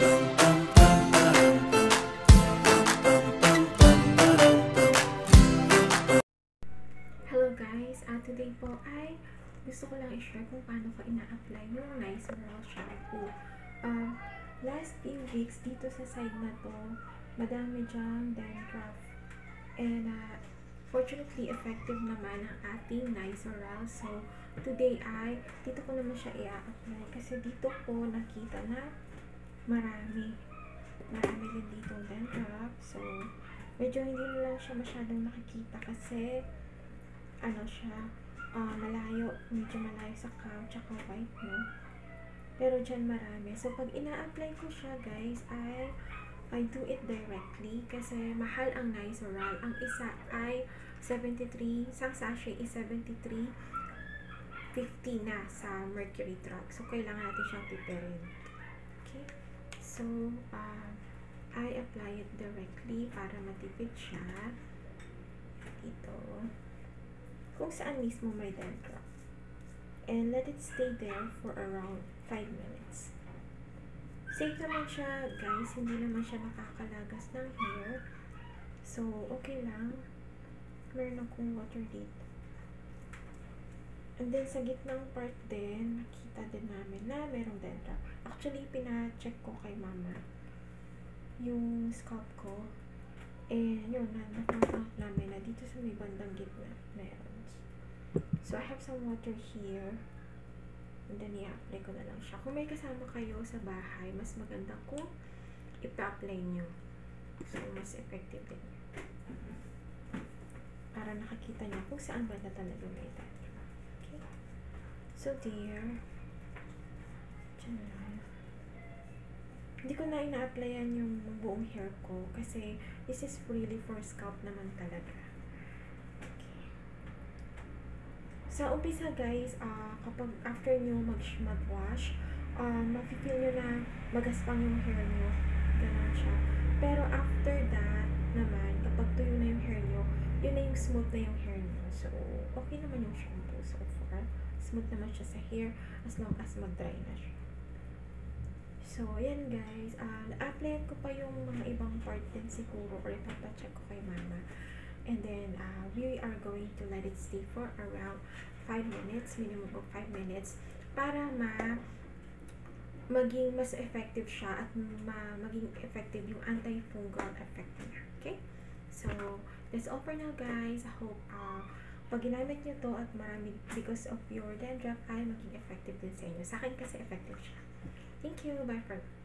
Hello guys, today po ay gusto ko lang i-share kung paano ko ina-apply yung Nice Oral Shampoo. Last few weeks dito sa side na to, madami dyang dandruff. And fortunately, effective naman ang ating Nice Oral. So, today ay dito ko naman siya i-apply kasi dito ko nakita na marami din ditong dandruff. So, medyo hindi na lang siya masyadong nakikita kasi medyo malayo sa cam, tsaka white, no? Pero dyan marami. So, pag ina-apply ko siya, guys, I do it directly kasi mahal ang Nice Oral. Ang isa ay 73, isang sachet is 73.50 na sa Mercury Drug. So, kailangan natin siyang tipirin. Okay? So, I apply it directly para matipid siya dito kung saan mismo may dandruff. And let it stay there for around 5 minutes. Safe naman siya, guys. Hindi naman siya nakakalagas ng hair. So, okay lang. Meron akong water dito. And then, sa gitnang part din, nakita din namin na merong dandruff. Actually, pina-check ko kay mama yung scalp ko. And yun, na-found out namin na dito sa may bandang gitna meron. So, I have some water here. And then, i-apply ko na lang siya. Kung may kasama kayo sa bahay, mas maganda kung ipa-apply nyo. So, mas effective din. Para nakakita nyo kung saan ba na talaga may dandruff. Okay? So, there. Diyan lang. Hindi ko na ina-applyan yung buong hair ko kasi this is really for scalp naman talaga. Sa umpisa, guys, kapag after nyo mag-wash, mafe-feel nyo na magaspang yung hair nyo. Ganun siya. Pero after that naman, kapag tuyo na yung hair nyo, yun na yung smooth na yung hair nyo. So, okay naman yung shampoo so far. Smooth naman siya sa hair as long as mag-dry na siya. So, yan guys. Na-applyan ko pa yung mga ibang part din siguro or ipapacheck ko kay mama. And then, we are going to let it stay for around 5 minutes, minimum of 5 minutes, para maging mas effective siya at maging effective yung anti-fungal effect niya. Okay? So, that's all for now, guys. I hope pag ginamit nyo to at marami because of your dandruff ay maging effective din sa inyo. Sa akin kasi effective siya. Thank you. Bye for now.